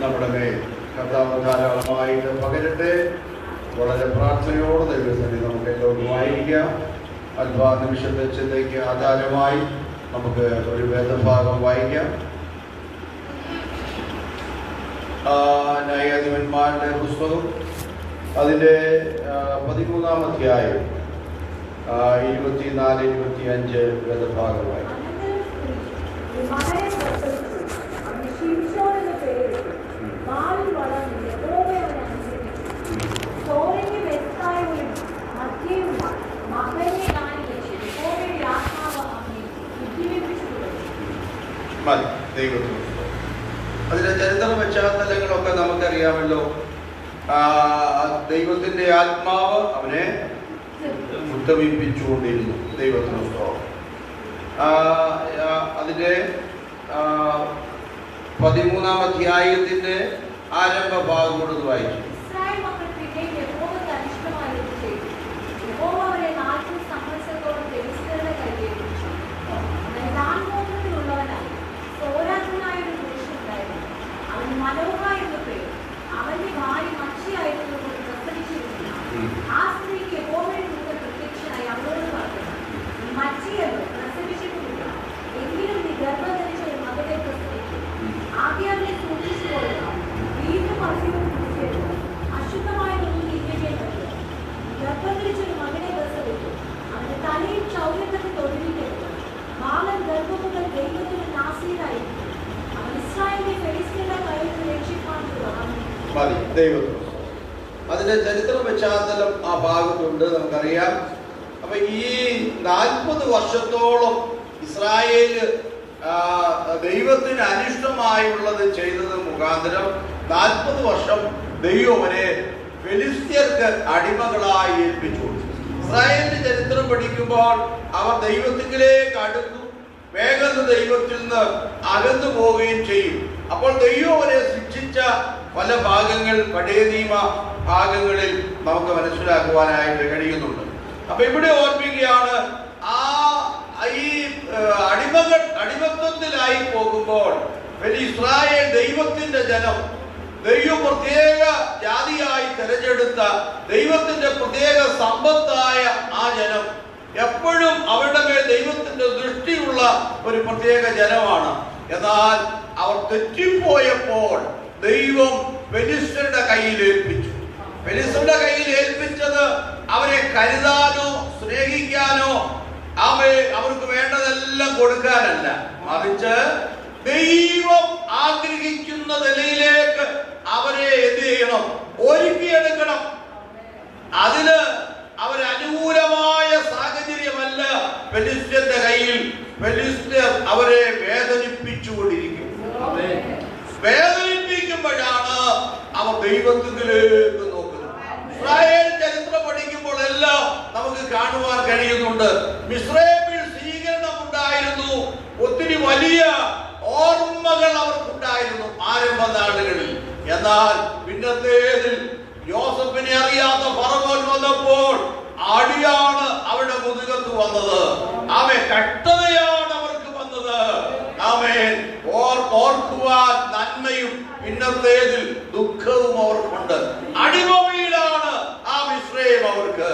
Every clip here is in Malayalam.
നമ്മുടെ മേൽ കർത്താവ് ധാരാളമായിട്ട് പകരട്ടെ. വളരെ പ്രാർത്ഥനയോടെ ദൈവസന്നിധി നമുക്ക് എല്ലാവർക്കും വായിക്കാം. അല്പനിമിഷത്തെ ചിന്തയ്ക്ക് ആധാരമായി നമുക്ക് ഒരു വേദഭാഗം വായിക്കാം. ന്യായാധിപന്മാരുടെ പുസ്തകം അതിൻ്റെ 13-ാം അധ്യായം 24-25 വേദഭാഗം വായിക്കാം. അതിന്റെ ചരിത്ര പശ്ചാത്തലങ്ങളൊക്കെ നമുക്കറിയാമല്ലോ. ദൈവത്തിന്റെ ആത്മാവ് അവനെ ഉദ്ദമിപ്പിച്ചുകൊണ്ടിരുന്നു. ദൈവത്തിന് സ്തോത്രം. അതിന്റെ 13-ാം അധ്യായത്തിന്റെ ആരംഭ ഭാഗം കൊണ്ട് വായിച്ചു. അതിന്റെ ചരിത്ര പശ്ചാത്തലം ആ ഭാഗത്തുണ്ട്, നമുക്കറിയാം. അപ്പൊ ഈ 40 വർഷത്തോളം ഇസ്രായേല് ദൈവത്തിന് അനിഷ്ടമായുള്ളത് ചെയ്തത് മുഖാന്തരം 40 വർഷം ദൈവം അവരെ ഫെലിസ്ത്യർക്ക് അടിമകളായി ഏൽപ്പിച്ചു. ഇസ്രായേലിന്റെ ചരിത്രം പഠിക്കുമ്പോൾ അവർ ദൈവത്തിലേക്ക് അടുത്തു, വേഗം ദൈവത്തിൽ നിന്ന് അകന്നു പോവുകയും ചെയ്യും. അപ്പോൾ ദൈവം അവരെ ശിക്ഷിച്ച പല ഭാഗങ്ങൾ പഴയ നിയമ ഭാഗങ്ങളിൽ നമുക്ക് മനസ്സിലാക്കുവാനായിട്ട് കഴിയുന്നുണ്ട്. അപ്പൊ ഇവിടെ ഓർമ്മിക്കുകയാണ്, ഈ അടിമത്വത്തിലായി പോകുമ്പോൾ ഇസ്രായേൽ ദൈവത്തിന്റെ ജനം, ദൈവം പ്രത്യേക ജാതിയായി തിരഞ്ഞെടുത്ത ദൈവത്തിന്റെ പ്രത്യേക സമ്പത്തായ ആ ജനം എപ്പോഴും അവരുടെ മേൽ ദൈവത്തിന്റെ ദൃഷ്ടിയുള്ള ഒരു പ്രത്യേക ജനമാണ്. എന്നാൽ അവർ തെറ്റിപ്പോയപ്പോൾ ദൈവം ഫെലിസ്ത്യരുടെ കയ്യിൽ ഏൽപ്പിച്ചു. ഫെലിസ്ത്യരുടെ കയ്യിൽ ഏൽപ്പിച്ചത് അവരെ കരുതാനോ സ്നേഹിക്കാനോ അവർക്ക് വേണ്ടതെല്ലാം കൊടുക്കാനല്ല, മറിച്ച് ദൈവം ആഗ്രഹിക്കുന്ന നിലയിലേക്ക് അവരെ എന്ത് ചെയ്യണം? ഒരുക്കിയെടുക്കണം. അതിന് അവരനുകൂലമായ സാഹചര്യമല്ല ഫെലിസ്ത്യന്റെ കയ്യിൽ. ഫെലിസ്ത്യർ അവരെ വേദനിപ്പിച്ചുകൊണ്ടിരിക്കും. വേദനിപ്പിക്കുമ്പോഴാണ് അവർ ദൈവത്തിലേക്ക് നോക്കുന്നത്. ഇസ്രായേൽ ചരിത്രം പഠിക്കുമ്പോൾ എല്ലാം നമുക്ക് കാണുവാൻ കഴിയുന്നുണ്ട്. മിസ്രൈമിൽ സ്വീകരണം ഉണ്ടായിരുന്നു, ഒത്തിരി വലിയ ഓർമ്മകൾ അവർക്കുണ്ടായിരുന്നു ആരംഭ നാളുകളിൽ. എന്നാൽ പിന്നത്തേതിൽ യോസഫിനെ അറിയാത്ത ഫറവോൻ വന്നപ്പോൾ അടിയാണ് അവരുടെ മുതുകത്ത് വന്നത്. കഷ്ടതയാണ് അവർക്ക് വന്നത്. ആമേൻ. ഓർക്കുവാൻ നന്മയും പിന്നത്തേതിൽ ദുഃഖവും അവർക്കുണ്ട്. അടിമയിലാണ് ആ മിസ്രൈം അവർക്ക്.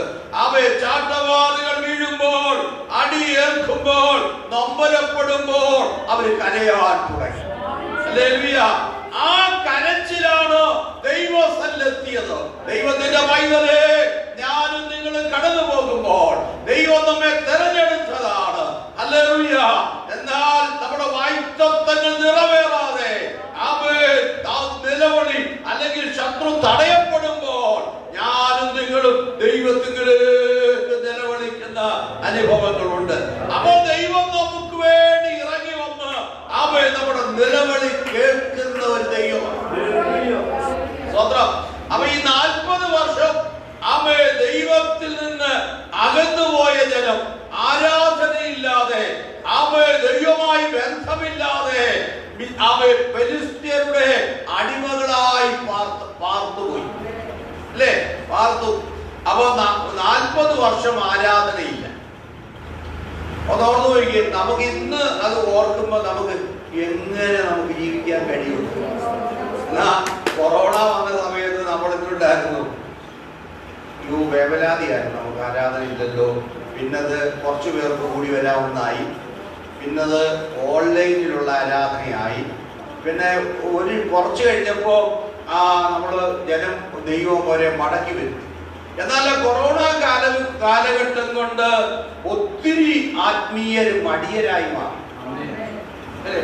ചാട്ടവാറുകൾ വീഴുമ്പോൾ, അടിയേൽക്കുമ്പോൾ, നൊമ്പരപ്പെടുമ്പോൾ അവർ കരയാൻ തുടങ്ങി. ഹല്ലേലൂയ. ആ കരച്ചിലാണ് ദൈവസന്നിധിയെത്തിയത്. ദൈവത്തിന്റെ പൈതലേ, ഞാനും നിങ്ങളും കടന്നു പോകുമ്പോൾ ദൈവം നമ്മെ തെരഞ്ഞെടുത്തതാണ്. ഹല്ലേലൂയ. എന്നാൽ നമ്മുടെ വായ്ത്തത്വങ്ങൾ നിറവേറാതെ നിലവിളി അല്ലെങ്കിൽ ശത്രു തടയപ്പെടുമ്പോൾ ഞാനും നിങ്ങളും ദൈവത്തിലേക്ക് നിലവിളിക്കുന്ന അനുഭവങ്ങളുണ്ട്. അപ്പോൾ ദൈവം നമുക്ക് വേണ്ടി ഇറങ്ങി വന്ന് നമ്മുടെ നിലവിളി കേൾക്കുന്ന ഒരു ദൈവമാണ്. സ്വതന്ത്രം. അപ്പൊ ഈ 40 വർഷം ദൈവത്തിൽ നിന്ന് അകന്നുപോയ ജനം, ആരാധനയില്ലാതെ, ദൈവമായി ബന്ധമില്ലാതെ ഫെലിസ്ത്യരുടെ അടിമകളായി പാർത്തുപോയി. അല്ലേ? പാർത്തു. അപ്പൊ 40 വർഷം ആരാധനയില്ല. അതോർന്ന് നോക്കിയേ, നമുക്ക് ഇന്ന് അത് ഓർക്കുമ്പോ നമുക്ക് എങ്ങനെ നമുക്ക് ജീവിക്കാൻ കഴിയുള്ളൂ? എന്നാ കൊറോണ വന്ന സമയത്ത് നമ്മൾ എന്തുണ്ടായിരുന്നു? ഒരു വേവലാതിയായിരുന്നു, നമുക്ക് ആരാധന ഇല്ലല്ലോ. പിന്നത് കുറച്ചു പേർക്ക് കൂടി വരാവുന്നതായി. പിന്നത് ഓൺലൈനിലുള്ള ആരാധനയായി. പിന്നെ കുറച്ച് കഴിഞ്ഞപ്പോൾ നമ്മൾ ജനം ദൈവം പോലെ മടക്കി വരും. എന്നാൽ കൊറോണ കാലഘട്ടം കൊണ്ട് ഒത്തിരി ആത്മീയര് മടിയരായി മാറി. അല്ലേ?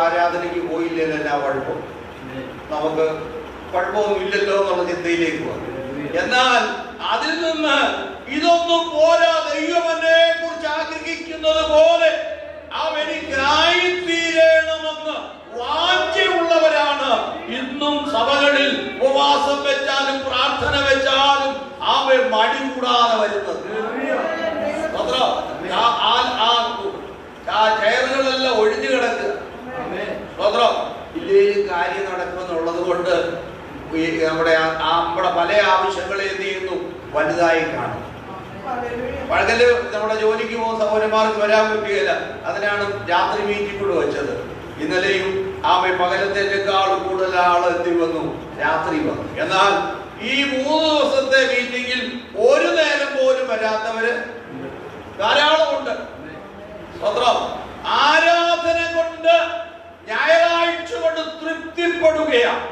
ആരാധനയ്ക്ക് പോയില്ലല്ലോ, എന്നാ കുഴപ്പം, നമുക്ക് കുഴപ്പമൊന്നും ഇല്ലല്ലോ എന്നുള്ള ചിന്തയിലേക്ക് വന്നു. എന്നാൽ അതിൽ നിന്ന് ഇതൊന്നും പോരാ, ദൈവം എന്നെ കുറിച്ച് ആഗ്രഹിക്കുന്നത് പോലെ എനിക്കായിത്തീരണമെന്ന് വാഞ്ചയുള്ളവരാണ് ഇന്നും സഭകളിൽ ഉപവാസം വെച്ചാലും പ്രാർത്ഥന വെച്ചാലും മടി കൂടാതെ വരുന്നത്. ചെയറുകളെല്ലാം ഒഴിഞ്ഞു കിടക്കുക. ഇല്ലേലും കാര്യം നടക്കുമെന്നുള്ളത് കൊണ്ട് നമ്മുടെ പല ആവശ്യങ്ങളെ എന്ത് ചെയ്യുന്നു? വലുതായി കാണും. പഴകല് നമ്മുടെ ജോലിക്ക് പോകുന്ന സഹോദരന്മാർക്ക് വരാൻ പറ്റുകയില്ല. അതിനാണ് രാത്രി മീറ്റിംഗ് വെച്ചത്. ഇന്നലെയും പകലത്തേക്കാൾ കൂടുതൽ ആള് എത്തി വന്നു, രാത്രി വന്നു. എന്നാൽ ഈ 3 ദിവസത്തെ മീറ്റിംഗിൽ ഒരു നേരം പോലും വരാത്തവര് ധാരാളമുണ്ട്. ആരാധന കൊണ്ട് ഞായറാഴ്ച കൊണ്ട് തൃപ്തിപ്പെടുകയാണ്.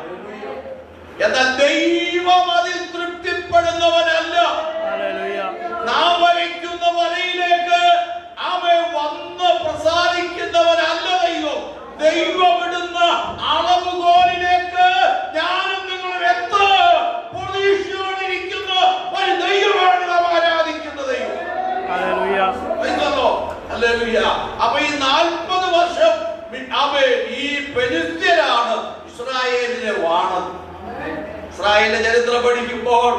എന്നാൽ ദൈവം അതിൽ തൃപ്തിപ്പെടുന്നവനല്ല. നാം വരയ്ക്കുന്ന വരയിലേക്ക് വന്ന് പ്രസാദിക്കുന്നവനല്ല ദൈവം. ദൈവം ഇടുന്ന അളവുകോലിലേക്ക് ഞാനും നിങ്ങളും പ്രതീക്ഷയോടിരിക്കുന്ന ഒരു ദൈവമാണ് നാം ആരാധിക്കുന്ന ദൈവം. അപ്പൊ ഈ 40 വർഷം ഈ ഫെലിസ്ത്യരാണ് ഇസ്രായേലിനെ വാണത്. ഇസ്രായേലിന്റെ ചരിത്രം പഠിക്കുമ്പോൾ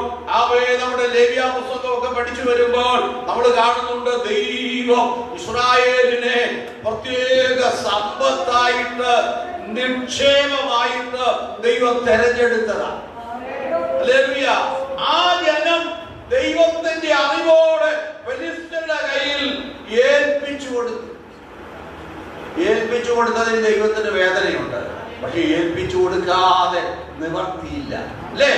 നമ്മുടെ ലേവ്യ പുസ്തകമൊക്കെ പഠിച്ചു വരുമ്പോൾ നമ്മൾ കാണുന്നുണ്ട്, ദൈവം ഇസ്രായേലിനെ പ്രത്യേക സമ്പത്തായിട്ട് നിക്ഷേപമായിട്ട് ദൈവം തെരഞ്ഞെടുത്തതാണ്. ആ ജനം ദൈവത്തിന്റെ അറിവോടെ ഫെലിസ്ത്യരുടെ കയ്യിൽ ഏൽപ്പിച്ചു കൊടുത്തതിന് ദൈവത്തിന് വേദനയുണ്ട്. പക്ഷെ ഏൽപ്പിച്ചു കൊടുക്കാതെ നിവർത്തിയില്ല. അല്ലേ?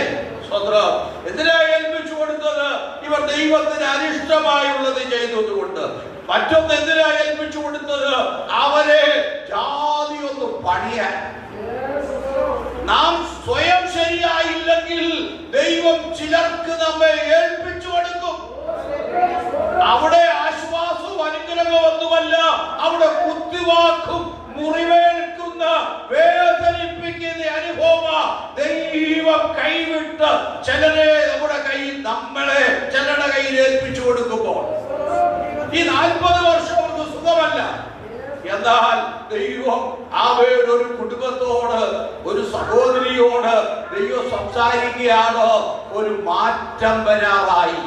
സ്വത്രം. എന്തിനാ ഏൽപ്പിച്ചു കൊടുത്തത്? ഇവർ ദൈവത്തിന് അനിഷ്ടമായുള്ളത് ചെയ്തതുകൊണ്ട്. മറ്റൊന്ന് എന്തിനാ ഏൽപ്പിച്ചു കൊടുത്തത്? അവരെ ജാതി ഒന്ന് പണിയാൻ. നാം സ്വയം ശരിയായില്ലെങ്കിൽ ദൈവം ചിലർക്ക് നമ്മെ ഏൽപ്പിച്ചു കൊടുക്കും. അവിടെ ആശ്വാസവും അനുഗ്രഹമൊന്നുമല്ല, അവിടെ കുത്തിവാക്കും മുറിവേൽക്കുന്ന വേദനിപ്പിക്കുന്ന അനുഭവം. ദൈവം കൈവിട്ട് ചിലരെ നമ്മളെ ചിലരുടെ കയ്യിൽ ഏൽപ്പിച്ചു കൊടുക്കുമ്പോൾ ഈ 40 വർഷം അവർക്ക് സുഖമല്ല. എന്നാൽ ദൈവം ഒരു കുടുംബത്തോട്, ഒരു സഹോദരിയോട് ദൈവം സംസാരിക്കുകയാണ്. ഒരു മാറ്റം വരാറായി.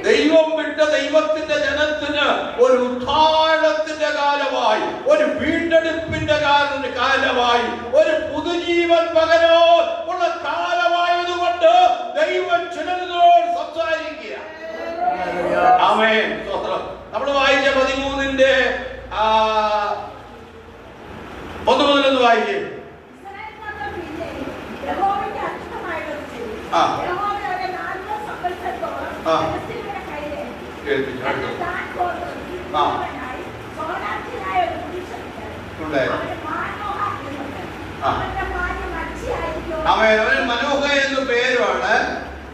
ദൈവം വിട്ട ദൈവത്തിന്റെ ജനത്തിന് ഒരു ഉദ്ധാരണത്തിന്റെ കാലമായി, ഒരു വീണ്ടെടുപ്പിന്റെ കാലമായി, ഒരു പുതുജീവൻ പകരാൻ ഉള്ള കാലമായതുകൊണ്ട് ദൈവം ചിലരോട് സംസാരിക്കുക. ആമേൻ. സ്തോത്രം. നമ്മൾ വായിച്ച 13-ന്റെ 1 മുതൽ വായിക്കേ. അവന് മനോഹ എന്ന പേരുമാണ്.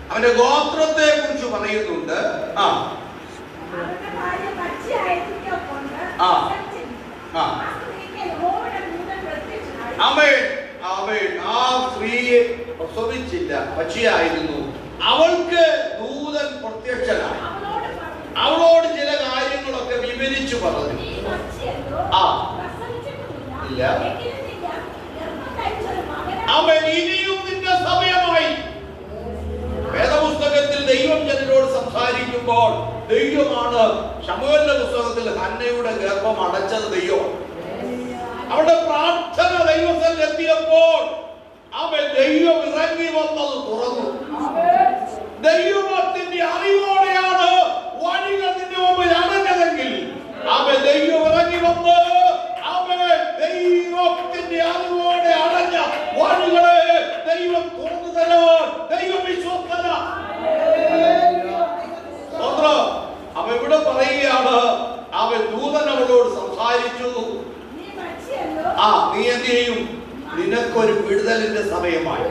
അവന്റെ ഗോത്രത്തെ കുറിച്ച് പറയുന്നുണ്ട്. ആ സ്ത്രീയെ പ്രസവിച്ചില്ല, പക്ഷിയായിരുന്നു. അവൾക്ക് ദൂതൻ പ്രത്യക്ഷനായി. അവളോട് ചില കാര്യങ്ങളൊക്കെ വിവരിച്ചു പറഞ്ഞു. ഇല്ല, അവൻ ഇനിയും നിന്റെ സമയമായി. വേദപുസ്തകത്തിൽ ദൈവം ജനരോട് സംസാരിക്കുമ്പോൾ ദൈവമാണ്. ശമൂവേലിന്റെ പുസ്തകത്തിൽ ഹന്നയുടെ ഗർഭം അടച്ചത് ദൈവം. അവളുടെ പ്രാർത്ഥന ദൈവത്തിൽ എത്തിയപ്പോൾ ദൈവം ഇറങ്ങി വന്നത് തുറന്നു. ദൈവത്തിന്റെ അറിവോടെയാണ് വഴികൾ നിന്റെ മുമ്പിൽ അടഞ്ഞതെങ്കിൽ ദൈവം ഇറങ്ങി വന്ന് ദൈവത്തിന്റെ അറിവോടെ അടഞ്ഞ നിനക്കൊരു വിടുതലിന്റെ സമയമായി.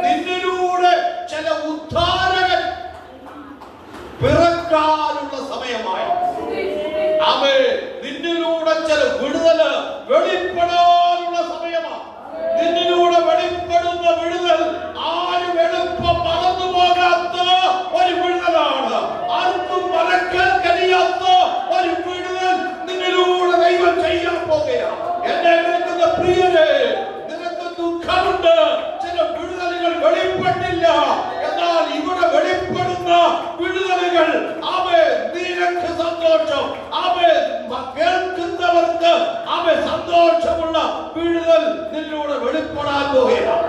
നിന്നിലൂടെ ചില ഉദ്ധാരകൻ പിറക്കാനുള്ള സമയമായി. ആമേൻ. നിന്നിലൂടെ ചില വിടുതല് വെളിപ്പെടാനുള്ള സമയമാണ്. നിന്നിലൂടെ വെളിപ്പെടുന്ന വിടുതൽ ആരും എളുപ്പം മറന്നു പോകാത്ത ഒരു വിടുതലാണ്. ആർക്കും മറക്കാൻ കഴിയാത്ത ഒരു വിടുതൽ നിന്നിലൂടെ ദൈവം ചെയ്യാൻ പോകുകയാണ്. എന്നെ കേൾക്കുന്ന പ്രിയരെ, നിനക്ക് ദുഃഖമുണ്ട്, ചില വിടുതലുകൾ വെളിപ്പെട്ടില്ല. എന്നാൽ ഇവിടെ വെളിപ്പെടുന്ന വിടുതലുകൾ ആമേൻ നിനക്ക് സന്തോഷം. ആമേൻ കേൾക്കുന്നവർക്ക് ആമേൻ സന്തോഷമുള്ള വിടുതൽ നിന്നിലൂടെ വെളിപ്പെടാൻ പോകുകയാണ്.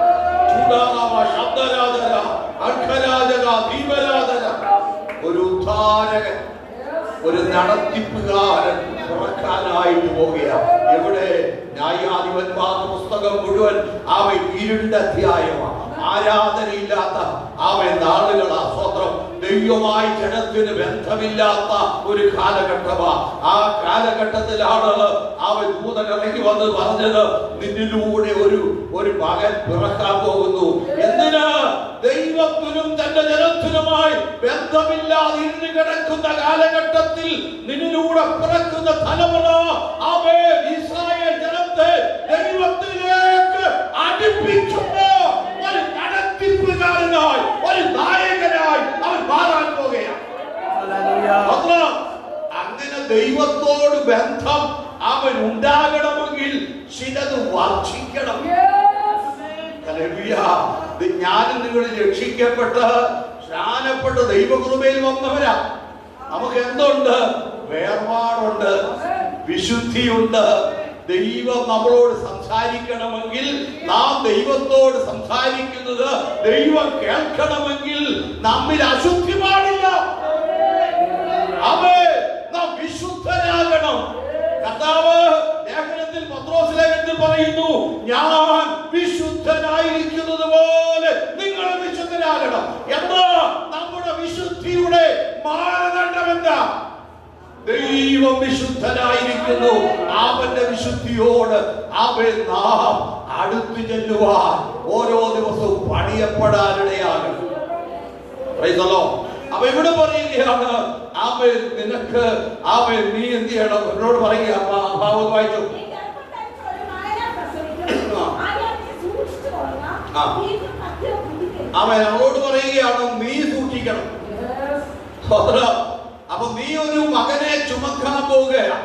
ഒരു ഉദ്ധാരകൻ, ഒരു നടത്തിപ്പുകാരൻ തുറക്കാനായിട്ട് പോകുകയാണ്. എവിടെ? ന്യായാധിപന്മാരുടെ പുസ്തകം മുഴുവൻ അവൻ ഇരുണ്ട അധ്യായമാണ്. ആരാധനയില്ലാത്ത അവൻ നാളുകളാ. സ്വത്രം ദൈവമായി ജനത്തിന് ബന്ധമില്ലാത്ത ഒരു കാലഘട്ടമാണ്. ആ കാലഘട്ടത്തിലാണ് അവൻ ദൂതൻ ഇറങ്ങി വന്ന് പറഞ്ഞത്, നിന്നിലൂടെ ഒരു മകൻ പിറക്കാൻ പോകുന്നു. എന്തിന്? ദൈവത്തിനും തന്റെ ജനത്തിനുമായി ബന്ധമില്ലാതെ ഇരുന്ന് കിടക്കുന്ന കാലഘട്ടത്തിൽ നിന്നിലൂടെ പിറക്കുന്ന തലമുറ അവൻ ഇസ്രായേൽ ജനത്തെ ദൈവത്തിലേക്ക് അടുപ്പിക്കുന്ന ഒരു നടത്തിപ്പുകാരനായി, ഒരു നായകനായി അവൻ മാറാൻ പോകുകയാണ്. അങ്ങനെ ദൈവത്തോട് ബന്ധം അവൻ ഉണ്ടാകണമെങ്കിൽ ചിലത് വർദ്ധിക്കണം. ഞാനും നിങ്ങൾ രക്ഷിക്കപ്പെട്ട് സ്നാനപ്പെട്ട് ദൈവകൃപയിൽ വന്നവരാ. നമുക്ക് എന്തുണ്ട്? വേർപാടുണ്ട്, വിശുദ്ധിയുണ്ട്. ദൈവം നമ്മളോട് സംസാരിക്കണമെങ്കിൽ, നാം ദൈവത്തോട് സംസാരിക്കുന്നത് ദൈവം കേൾക്കണമെങ്കിൽ നമ്മിൽ അശുദ്ധി പാടില്ല. നാം വിശുദ്ധരാകണം. കർത്താവ് ലേഖനത്തിൽ, പത്രോസ് ലേഖനത്തിൽ പറയുന്നു, ഞാൻ വിശുദ്ധനായിരിക്കുന്നത് പോലെ നിങ്ങൾ വിശുദ്ധരാകണം. എന്താ നമ്മുടെ വിശുദ്ധിയുടെ മാനദണ്ഡം? എന്താ? ദൈവം വിശുദ്ധനായിരിക്കുന്നു. അവന്റെ വിശുദ്ധിയോട് അവൻ നാം അടുത്തു ചെല്ലുവാൻ ഓരോ ദിവസവും പണിയപ്പെടാനിടയാകണം. അപ്പൊ ഇവിടെ പറയുകയാണ്, അവൻ നിനക്ക് അവൻ നീ എന്ത് ചെയ്യണം? എന്നോട് പറയുക. ഭാവം വായിച്ചു. അവൻ നമ്മളോട് പറയുകയാണ്, നീ സൂക്ഷിക്കണം. അപ്പൊ നീ ഒരു മകനെ ചുമക്കാൻ പോവുകയാ,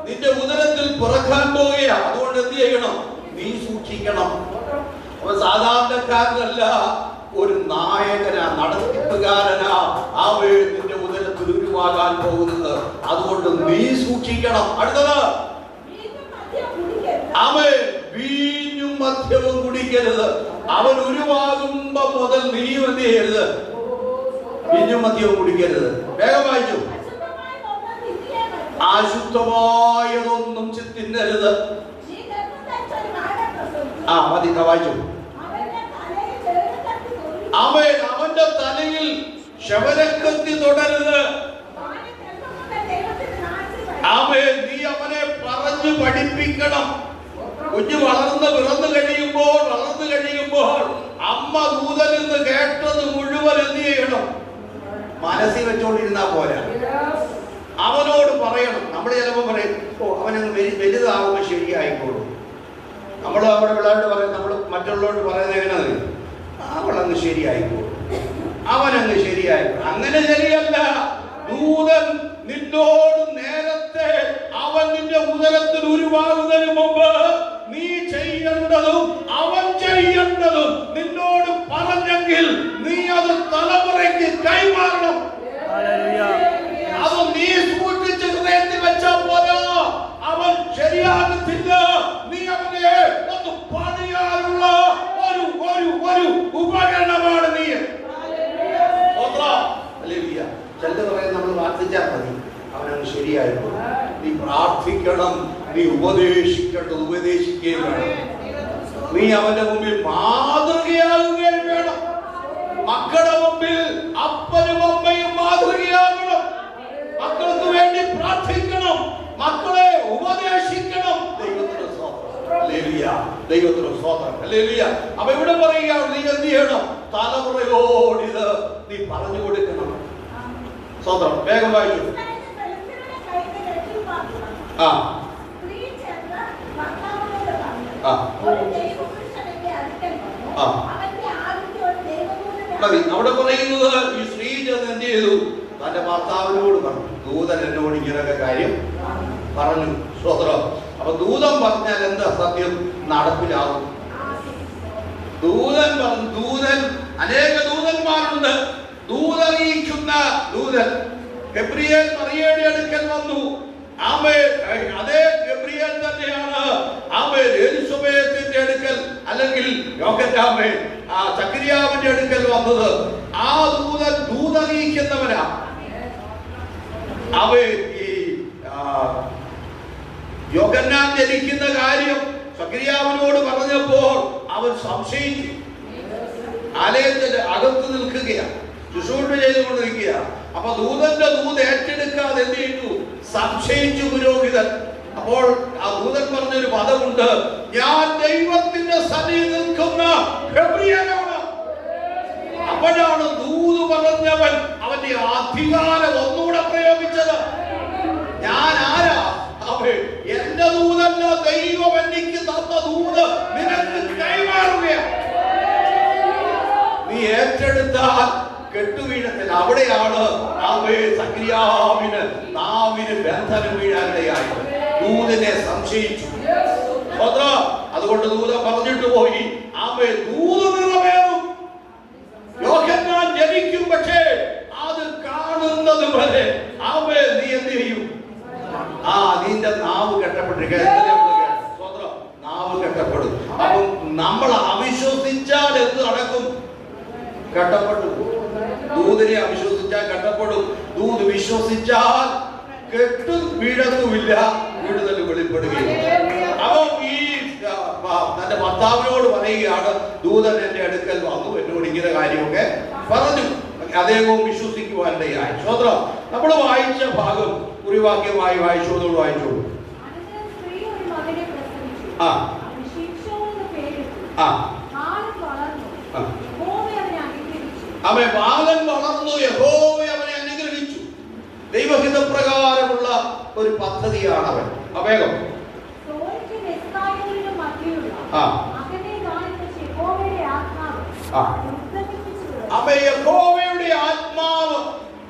നിന്റെ ഉദരത്തിൽ പിറക്കാൻ പോവുകയാ. അതുകൊണ്ട് എന്ത് ചെയ്യണം? നീ സൂക്ഷിക്കണം. അപ്പൊ സാധാരണക്കാരനല്ല, ഒരു നായകനാ, നടത്തിപ്പുകാരനാ അവൻ നിന്റെ ഉദരത്തിൽ ഉരുവാകാൻ പോകുന്നത്. അതുകൊണ്ട് നീ സൂക്ഷിക്കണം. അടുത്തത്, അവൻ വീഞ്ഞും മദ്യവും കുടിക്കരുത്. അവൻ ഉരുവാകുമ്പോ മുതൽ നീ എന്ത് ചെയ്യരുത്? വീഞ്ഞും മദ്യവും കുടിക്കരുത്. വേഗം വായിച്ചു. അശുദ്ധമായതൊന്നും തിന്നരുത്. മതി, വായിച്ചു. അവന്റെ തലയിൽ ശവരക്കത്തി തൊടരുത്. നീ അവനെ പറഞ്ഞു പഠിപ്പിക്കണം. കുഞ്ഞ് വളർന്നു കഴിയുമ്പോൾ അമ്മ ദൂതനിൽ നിന്ന് കേട്ടത് മുഴുവൻ എന്ത് ചെയ്യണം? മനസ്സിൽ വെച്ചോണ്ടിരുന്നാ പോരാ, അവനോട് പറയണം. നമ്മൾ ചിലപ്പോൾ പറയും, അവനങ്ങ് വലുതാകുമ്പോ ശരിയായിക്കോളും. നമ്മൾ നമ്മുടെ പിള്ളേരോട് പറയും, നമ്മൾ മറ്റുള്ളവരോട് പറയുന്നത് എങ്ങനെയാണ്? അവളങ്ങ് ശരിയായിക്കോളും, അവനങ്ങ് ശരിയായിക്കോളും. അങ്ങനെ ശരിയല്ല. ദൂതൻ നിന്നോട് നേരത്തെ അവൻ നിന്റെ ഉദരത്തിൽ ഉരുവാകുന്നതിന് മുമ്പ് നീ ചെയ്യേണ്ടതും അവൻ ചെയ്യേണ്ടതും നിന്നോട് പറഞ്ഞെങ്കിൽ നീ അത് തലമുറയ്ക്ക് കൈമാറണം. അത് നീ സൂക്ഷിച്ച് ഹൃദയത്തിൽ വെച്ചാൽ പോരാ, അവൻ ശരിയാകത്തില്ല. നീ അവനെ ഒന്ന് പണിയാനുള്ള ഒരു ഉപകരണമാണ് നീ. ചിലത് പറയാൻ നമ്മൾ പ്രാർത്ഥിച്ചാൽ മതി, അവനങ്ങ് ശരിയായിരുന്നു. നീ പ്രാർത്ഥിക്കണം, നീ ഉപദേശിക്കുകയും വേണം. നീ അവന്റെ മുമ്പിൽ മാതൃകയാകുകയും വേണം. മക്കളുടെ മുമ്പിൽ അപ്പനും അമ്മയും മാതൃകയാകണം. മക്കൾക്ക് വേണ്ടി പ്രാർത്ഥിക്കണം, മക്കളെ ഉപദേശിക്കണം. ദൈവത്തിന് സ്തോത്രം. ഹല്ലേലൂയ. അപ്പൊ ഇവിടെ പറയുകയാണ്, നീ എന്ത് ചെയ്യണം? തലമുറയോടിത് നീ പറഞ്ഞു കൊടുക്കണം. സ്തോത്രം. വേഗം വായിച്ചു. ആ മതി. അവിടെ പറയുന്നത് ഈ സ്ത്രീ ചെന്ന് എന്ത് ചെയ്തു? തന്റെ ഭർത്താവിനോട് പറഞ്ഞു, ദൂതൻ എന്നോട് ഇങ്ങനൊക്കെ കാര്യം പറഞ്ഞു. സ്തോത്രം. അപ്പൊ ദൂതൻ പറഞ്ഞാൽ എന്താ സത്യം നടപ്പിലാവും. ദൂതൻ പറഞ്ഞു. ദൂതൻ, അനേക ദൂതന്മാരുണ്ട്. ദൂതറിയിക്കുന്ന ദൂതൻ ഗബ്രിയേൽ മറിയയുടെ അടുക്കൽ വന്നു. അതേ ഗബ്രിയേൽ തന്നെയാണ് എലിസബേത്തിന്റെ അടുക്കൽ, അല്ലെങ്കിൽ സക്കറിയാവിന്റെ അടുക്കൽ വന്നത്. ആ ദൂതൻ ദൂതറിയിക്കുന്നവനാ. ഈ യോഹന്നാൻ ജനിക്കുന്ന കാര്യം സക്കറിയാവിനോട് പറഞ്ഞപ്പോൾ അവൻ സംശയിച്ചു. ആലയത്തിൽ അകത്ത് നിൽക്കുകയാണ്, ശുശ്രൂഷ ചെയ്തുകൊണ്ടിരിക്കുക. അപ്പൊ ദൂതന്റെ ദൂത് ഏറ്റെടുക്കാതെ എന്ത് ചെയ്തു? സംശയിച്ചു പുരോഹിതൻ. അപ്പോൾ ആ ദൂതൻ പറഞ്ഞൊരു പദമുണ്ട്, ഞാൻ ദൈവത്തിന്റെ സന്നിധിയിൽ നിൽക്കുന്ന ഗബ്രിയേലാണ്. അപ്പോഴാണ് ദൂത് പറഞ്ഞവൻ അവന്റെ അധികാരം ഒന്നുകൂടെ പ്രയോഗിച്ചത്. ഞാൻ ആരാ? എന്റെ ദൂതല്ല, ദൈവം എനിക്ക് തന്ന ദൂത് നിനക്ക് കൈമാറുകയാണ്. നീ ഏറ്റെടുത്താൽ കെട്ടുവീഴത്തിൽ. അവിടെയാണ് സക്കറിയാവിന് നാവിന് ബന്ധനം വീഴാനിടയായത്. ദൂതനെ സംശയിച്ചു. അതുകൊണ്ട് ദൂതൻ പറഞ്ഞിട്ട് പോയി, ദൂത് നിറവേറും, യോഹന്നാൻ ജനിക്കും. പക്ഷേ അത് കാണുന്നത് വരെ നീ എന്ത് ചെയ്യും? നിന്റെ നാവ് കെട്ടപ്പെട്ടിരിക്കുക. നാവ് കെട്ടപ്പെടും. അപ്പം നമ്മൾ അവിശ്വസിച്ചാൽ എന്ത് നടക്കും? കെട്ടപ്പെട്ടു. ദൂതിനെ അവിശ്വസിച്ചാൽ കെട്ടപ്പെടും. ദൂത് വിശ്വസിച്ചാൽ കെട്ടും വീഴത്തുമില്ല, വീടുതൽ വെളിപ്പെടുകയും. അവൻ ഈ തന്റെ ഭർത്താവിനോട് പറയുകയാണ്, ദൂതൻ എന്റെ അടുക്കൽ വന്നു, എന്നോട് ഇങ്ങനെ കാര്യമൊക്കെ പറഞ്ഞു. അദ്ദേഹവും വിശ്വസിക്കുവാനിടയായി. സ്വതന്ത്രം. നമ്മൾ വായിച്ച ഭാഗം കുറിവാക്യമായി വായിച്ചോളൂ. വായിച്ചോളൂ. അവൻ ബാലൻ വളർന്നു, യഹോവ അവനെ അനുഗ്രഹിച്ചു. ദൈവഹിതപ്രകാരമുള്ള ഒരു പദ്ധതിയാണ് അവൻ. വേഗം യഹോവയുടെ ആത്മാവ്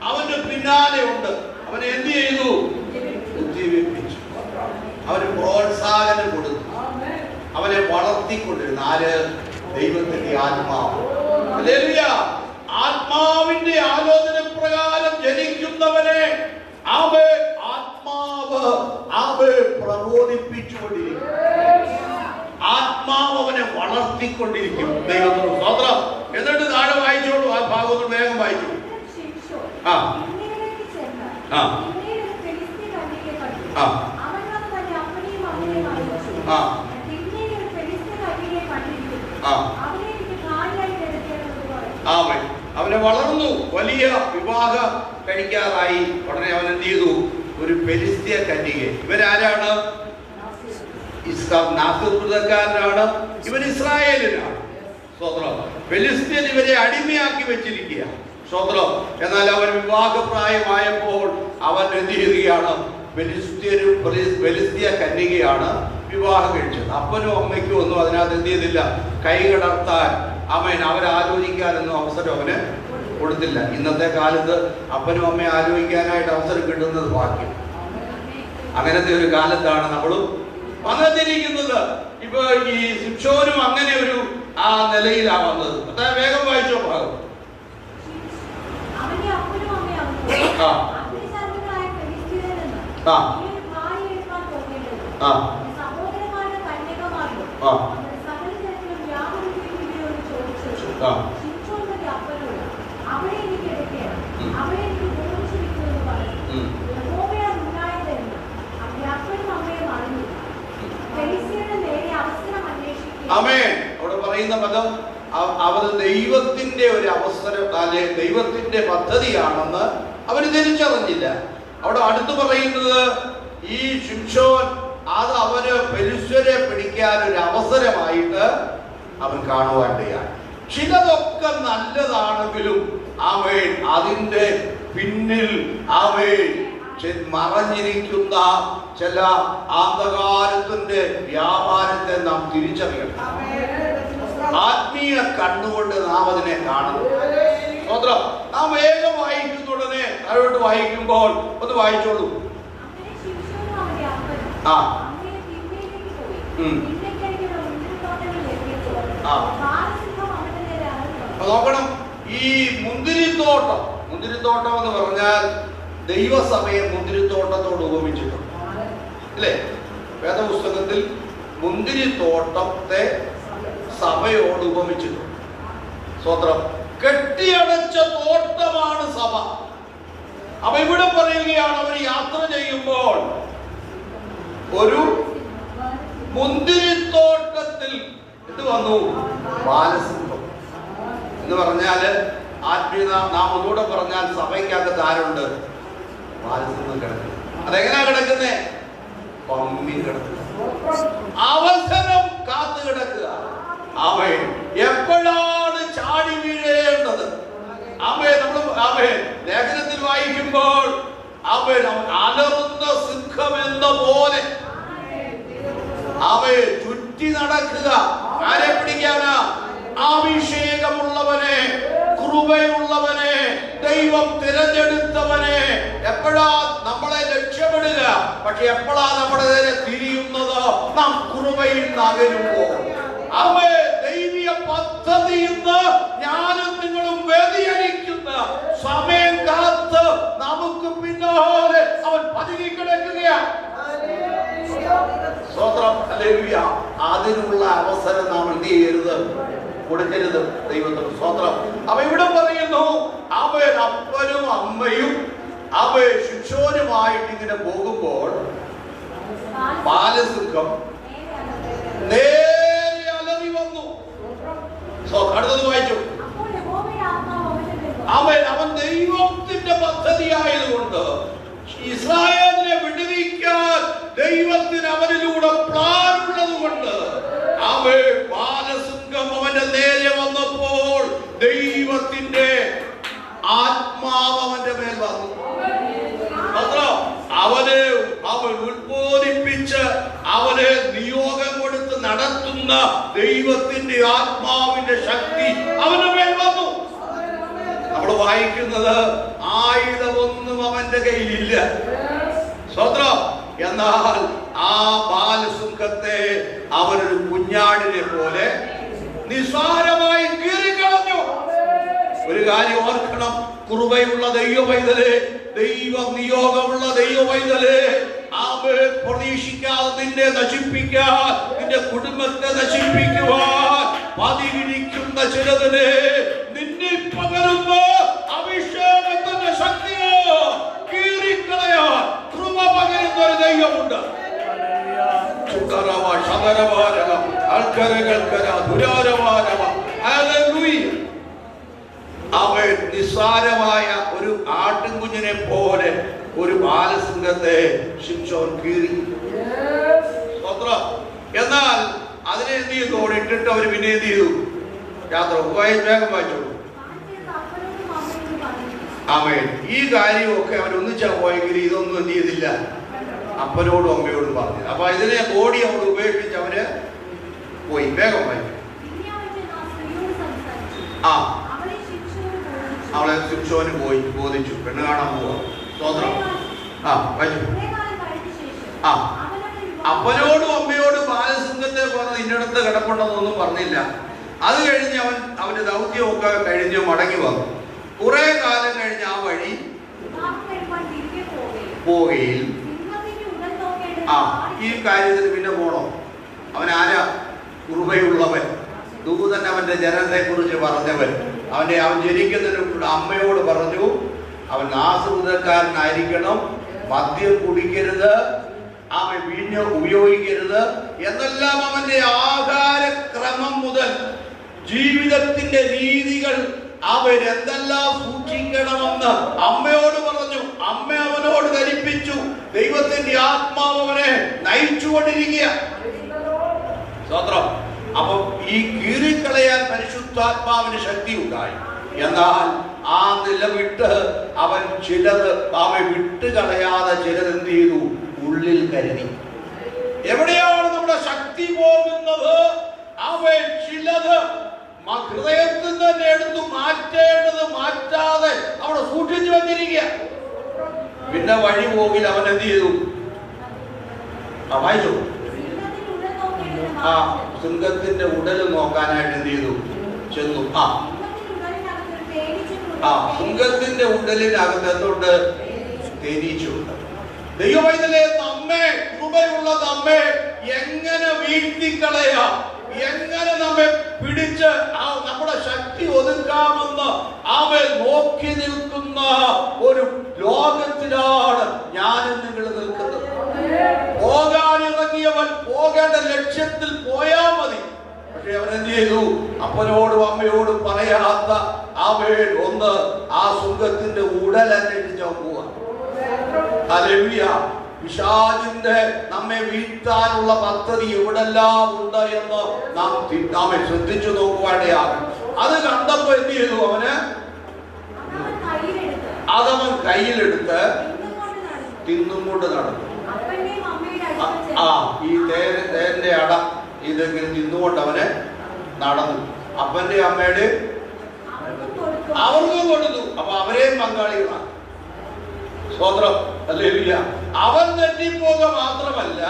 അവന്റെ പിന്നാലെ ഉണ്ട്. അവനെ എന്ത് ചെയ്തു? ഉജ്ജീവിപ്പിച്ചു. അവന് പ്രോത്സാഹനം കൊടുത്തു. അവനെ വളർത്തിക്കൊണ്ടിരുന്ന ആര്? ദൈവത്തിന്റെ ആത്മാവ്. ഹല്ലേലൂയ. ആത്മാവിന്റെ ആലോചന പ്രകാരം ജനിക്കുന്നവനെ ആത്മാവ് പ്രബോധിപ്പിച്ചുകൊണ്ടിരിക്കും. ആത്മാവ് അവനെ വളർത്തിക്കൊണ്ടിരിക്കും. ദൈവത്തിന് സ്തോത്രം. എന്നിട്ട് താഴെ വായിച്ചോളൂ. ആ ഭാഗത്ത് വേഗം വായിച്ചു. അവനെ വളർന്നു, വലിയ വിവാഹം കഴിക്കാറായി. ഉടനെ അവൻ എന്ത് ചെയ്തു? ഒരു ഫെലിസ്ത്യ കന്യക. ഇവരാരാണ്? നാസീറുകാരനാണ്. ഇവൻ ഇസ്രായേലിനാണ്. സ്വതന്ത്രം. ഫെലിസ്ത്യൻ ഇവരെ അടിമയാക്കി വെച്ചിരിക്കുക. സ്വതന്ത്രം. എന്നാൽ അവൻ വിവാഹപ്രായമായപ്പോൾ അവൻ എന്ത് ചെയ്യുകയാണ്? ഫെലിസ്ത്യ കന്യകയാണ് വിവാഹം കഴിച്ചത്. അപ്പനും അമ്മയ്ക്കും ഒന്നും അതിനകത്ത് എന്ത് ചെയ്തില്ല? കൈകടർത്താൻ അവരാലോചിക്കാനൊന്നും അവസരം അവന് കൊടുത്തില്ല. ഇന്നത്തെ കാലത്ത് അപ്പനും അമ്മയും ആലോചിക്കാനായിട്ട് അവസരം കിട്ടുന്നത് ഭാഗ്യം. അങ്ങനത്തെ ഒരു കാലത്താണ് നമ്മളും വന്നിരിക്കുന്നത്. ഇപ്പൊ ഈ ശിംശോനും അങ്ങനെ ഒരു നിലയിലാണ് വന്നത്. വേഗം വായിച്ചോ ഭാഗം. അവിടെ പറയുന്ന പദം അവർ ദൈവത്തിന്റെ ഒരു അവസരം, അല്ലെ ദൈവത്തിന്റെ പദ്ധതിയാണെന്ന് അവർ തിരിച്ചറിഞ്ഞില്ല. അവിടെ അടുത്ത് പറയുന്നത് ഈ ശിംശോൻ അത് അവന് പെരുശ്വരെ പിടിക്കാൻ ഒരു അവസരമായിട്ട് അവൻ കാണുവാനിടയായി. ചിലതൊക്കെ നല്ലതാണെങ്കിലും അവൻ അതിൻ്റെ പിന്നിൽ അവൻ മറഞ്ഞിരിക്കുന്ന ചില അന്ധകാരത്തിന്റെ വ്യാപാരത്തെ നാം തിരിച്ചറിയണം. ആത്മീയ കണ്ണുകൊണ്ട് നാം അതിനെ കാണണം. നാം വേഗം വായിക്കുന്നുടനെ താഴോട്ട് വായിക്കുമ്പോൾ ഒന്ന് വായിച്ചോളൂ. ആ നോക്കണം. ഈ മുന്തിരിത്തോട്ടം എന്ന് പറഞ്ഞാൽ ദൈവസഭയെ മുന്തിരിത്തോട്ടത്തോട് ഉപമിച്ചിട്ടുണ്ട് അല്ലേ? വേദപുസ്തകത്തിൽ മുന്തിരിത്തോട്ടത്തെ സഭയോട് ഉപമിച്ചിട്ടുണ്ട്. സ്വത്രം. കെട്ടിയടച്ച തോട്ടമാണ് സഭ. അപ്പൊ ഇവിടെ പറയുകയാണ്, അവർ യാത്ര ചെയ്യുമ്പോൾ ഒരു മുന്തിരിത്തോട്ടത്തിൽ എന്ത് വന്നു? ബാലസിംഹം എന്ന് പറഞ്ഞാല് ആത്മീയ നാം ഒന്നുകൂടെ പറഞ്ഞാൽ സഭയ്ക്കകത്ത് ആരുണ്ട്? ബാലസിംഹം കിടക്കുന്നു. അതെങ്ങനെയാ കിടക്കുന്നേ? പമ്മി കിടക്കുക, അവസരം കാത്തു കിടക്കുക. അവൻ എപ്പോഴാണ് ചാടി വീഴേണ്ടത്? നമ്മൾ ലേഖനത്തിൽ വായിക്കുമ്പോൾ അവൻ അലറുന്ന സിംഹം എന്ന പോലെ അവയെ ചുറ്റി നടക്കുക. ആരെ പിടിക്കാനാ? അഭിഷേകമുള്ളവനെ, കൃപയുള്ളവനെ, ദൈവം തിരഞ്ഞെടുത്തവനെ. എപ്പോഴാ നമ്മളെ രക്ഷപ്പെടുക? പക്ഷെ എപ്പോഴാ നമ്മുടെ നേരെ തിരിയുന്നത്? നാം കൃപയിൽ നിന്ന് അകലുമ്പോൾ. അവൻ ദൈവീയ പദ്ധതിയിൽ നിന്ന് ഞാനും നിങ്ങളും വ്യതിചലിക്കുന്ന സമയം കാത്ത് നമുക്ക് പിന്നാലെ അവൻ പതുങ്ങി കിടക്കുകയാണ്. സ്തോത്രം. ഹല്ലേലൂയ. അതിനുള്ള അവസരം നാം എന്ത് ചെയ്യരുത്? കൊടുക്കരുത്. ദൈവത്തിന് സ്തോത്രം. അവ ഇവിടെ പറയുന്നു, അവൻ അപ്പനും അമ്മയും അവ ശിക്ഷോനുമായിട്ട് ഇങ്ങനെ പോകുമ്പോൾ ബാലസിംഹം നേരെ അലറി വന്നു. അടുത്തത് വായിച്ചു. അവൻ ദൈവത്തിന്റെ പദ്ധതി ആയതുകൊണ്ട്, ഇസ്രായേലിനെ വിടുവിക്കാൻ ദൈവത്തിന് അവനിലൂടെ പ്ലാൻ ഉള്ളത് കൊണ്ട് അവൻ ബാലസിംഹം അവന്റെ നേരെ വന്നപ്പോൾ ദൈവത്തിന്റെ ആത്മാവ് അവന്റെ മേൽ വന്നു. അവൻ ഉത്ബോധിപ്പിച്ച് അവനെ നിയോഗം കൊടുത്ത് നടത്തുന്ന ദൈവത്തിന്റെ ആത്മാവിന്റെ ശക്തി അവന്റെ മേൽ വന്നു. നമ്മൾ വായിക്കുന്നത് ആയുധമൊന്നും അവന്റെ കയ്യിലില്ല. സ്വത്രം. എന്നാൽ ആ ബാലസിംഹത്തെ അവനൊരു കുഞ്ഞാടിനെ പോലെ നിസ്സാരമായി കീറിക്കളഞ്ഞു. ഒരു കാര്യം ഓർക്കണം, കൃപയുള്ള ദൈവ പൈതലേ, ദൈവ നിയോഗമുള്ള ദൈവ പൈതലേ, അവൻ പ്രതീക്ഷിക്കാതെ നിന്നെ നശിപ്പിക്കാൻ, നിന്റെ കുടുംബത്തെ നശിപ്പിക്കുവാൻ പതിയിരിക്കുന്ന ചിലതിനെ നിന്നിൽ പകരുന്ന അഭിഷേകത്തിന്റെ ശക്തിയോ കീറിക്കളയാൻ കൃപ പകരുന്ന ഒരു ദൈവമുണ്ട്. അവൻ നിസ്സാരമായ ഒരു ആട്ടിൻകുഞ്ഞിനെ പോലെ ഒരു ബാലസിംഹത്തെ ശിംശോൻ കീറി. എന്നാൽ അതിനെ എന്ത് ചെയ്തു? ഇട്ടിട്ട് അവർ പിന്നെ എന്ത് ചെയ്തു? യാത്ര വേഗം വായിച്ചോളൂ. അവൻ ഈ കാര്യമൊക്കെ അവൻ ഒന്നിച്ചാ പോയെങ്കിൽ ഇതൊന്നും എന്ത് ചെയ്തില്ല, അപ്പനോടും അമ്മയോടും പറഞ്ഞു. അപ്പൊ ഇതിനെ ഓടി അവിടെ ഉപേക്ഷിച്ച് അവര് പോയി. വേഗം വായിക്കും. അവളെ ശിംശോന് പോയി ബോധിച്ചു. പെണ്ണ് കാണാൻ പോവാ. സ്തോത്രം. വായിച്ചു. അപ്പനോടും അമ്മയോടും ബാലസിംഹത്തെ പറഞ്ഞ് ഇന്നടത്ത് കിടപ്പുണ്ടെന്നൊന്നും പറഞ്ഞില്ല. അത് കഴിഞ്ഞ് അവന്റെ ദൗത്യമൊക്കെ കഴിഞ്ഞ് മടങ്ങി വന്നു. കുറെ കാലം കഴിഞ്ഞ് ആ വഴി പോവുകയിൽ ഈ കാര്യത്തിന് പിന്നെ പോണോ? അവൻ ആരാ? കൃപയുള്ളവൻ, ദൂതൻ അവന്റെ ജനത്തെ കുറിച്ച് പറഞ്ഞവൻ. അവൻ ജനിക്കുന്നതിന് അമ്മയോട് പറഞ്ഞു, അവൻ ആശ്രിതക്കാരനായിരിക്കണം, മദ്യം കുടിക്കരുത്, അവൻ വീഞ്ഞ് ഉപയോഗിക്കരുത് എന്നെല്ലാം അവന്റെ ആഹാരക്രമം മുതൽ ജീവിതത്തിന്റെ രീതികൾ അവരെന്തെല്ലാം സൂക്ഷിക്കണമെന്ന് അമ്മയോട് പറഞ്ഞു. അമ്മ അവനോട് ധരിപ്പിച്ചു. ദൈവത്തിന്റെ ആത്മാവ് അവനെ നയിച്ചുകൊണ്ടിരിക്കുക. സ്തോത്രം. അപ്പൊ ഈ കീറിക്കളയാൻ പരിശുദ്ധാത്മാവിന് ശക്തി ഉണ്ടായി. എന്നാൽ ആ നില വിട്ട് അവൻ ചിലത് വിട്ടുകളയാതെ ചിലത് എന്ത് ചെയ്തു? ഉള്ളിൽ കരുതി. എവിടെയാണ് നമ്മുടെ ശക്തി പോകുന്നത്? അവൻ ചിലത് ഹൃദയത്തിൽ തന്നെ എടുത്തു മാറ്റേണ്ടത് മാറ്റാതെ അവിടെ സൂക്ഷിച്ചു വന്നിരിക്കുക. പിന്നെ വഴി പോകിൽ അവൻ എന്ത് ചെയ്തു? വായിച്ചു. സിംഹത്തിന്റെ ഉടല് നോക്കാനായിട്ട് എന്ത് ചെയ്തു? ചെന്നു. സിംഹത്തിന്റെ ഉടലിനകത്ത് എന്തുണ്ട്? തേനീച്ചുണ്ട്. ദൈവവൈതലേ, നമ്മെ കൃപയുള്ള നമ്മെ എങ്ങനെ വീഴ്ത്തിക്കളയാം, എങ്ങനെ നമ്മെ പിടിച്ച് നമ്മുടെ ശക്തി ഒതുക്കാമെന്ന് അവൻ നോക്കി നിൽക്കുന്ന ഒരു ലോകത്തിലാണ് ഞാനും നിങ്ങൾ നിൽക്കുന്നത്. പോകാനിറങ്ങിയവൻ പോകേണ്ട ലക്ഷ്യത്തിൽ പോയാൽ മതി. പക്ഷെ അവൻ എന്ത് ചെയ്തു? അപ്പനോടും അമ്മയോടും പറയാത്ത അവൻ ഒന്ന് ആ സുഖത്തിന്റെ ഉടൽ അന്വേഷിച്ചാൽ പോവാ. ഹല്ലേലൂയ. പിശാചിന്റെ നമ്മെ വീഴ്ത്താനുള്ള പദ്ധതി എവിടെല്ലാം ഉണ്ട് എന്ന് നാം ശ്രദ്ധിച്ചു നോക്കുവാണ്ടാകും. അത് കണ്ടപ്പോ എന്ത് ചെയ്തു? അതവൻ കയ്യിലെടുത്ത് തിന്നുകൊണ്ട് നടന്നു. ഈ തേന്റെ അട ഇതെങ്കിലും തിന്നുകൊണ്ട് അവന് നടന്നു. അപ്പന്റെ അമ്മയുടെ അവർക്ക് കൊടുത്തു. അപ്പൊ അവരെയും പങ്കാളികളാണ്. സ്തോത്രം. ഹല്ലേലൂയ. അവൻ തെറ്റിപ്പോക മാത്രമല്ല,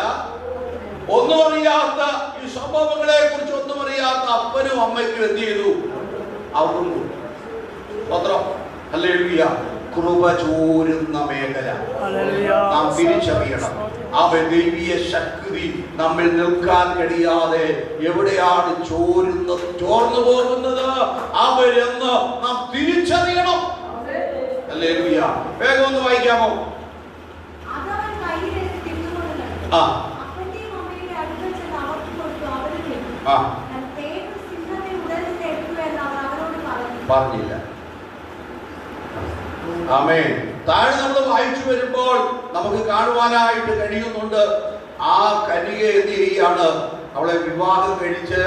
ഒന്നും അറിയാത്ത ഈ സംഭവങ്ങളെ കുറിച്ച് ഒന്നും അറിയാത്ത അപ്പനും അമ്മയ്ക്കും എന്ത് ചെയ്തു? അവർക്കും. സ്തോത്രം. ഹല്ലേലൂയ. കൃപ ചോരുന്ന മേഖല നാം തിരിച്ചറിയണം. അവൻ ദൈവീയ ശക്തി നമ്മിൽ നിൽക്കാൻ കഴിയാതെ എവിടെയാണ് ചോർന്നു പോകുന്നത് അവരെന്ന് നാം തിരിച്ചറിയണം. ഹല്ലേലൂയ. വേഗം ഒന്ന് വായിക്കാമോ? പറഞ്ഞില്ല. ആമേൻ. താഴെ നമ്മൾ വായിച്ചു വരുമ്പോൾ നമുക്ക് കാണുവാനായിട്ട് കഴിയുന്നുണ്ട്. ആ കന്യക എന്ത് ചെയ്യാണ്? അവളെ വിവാഹം കഴിച്ച്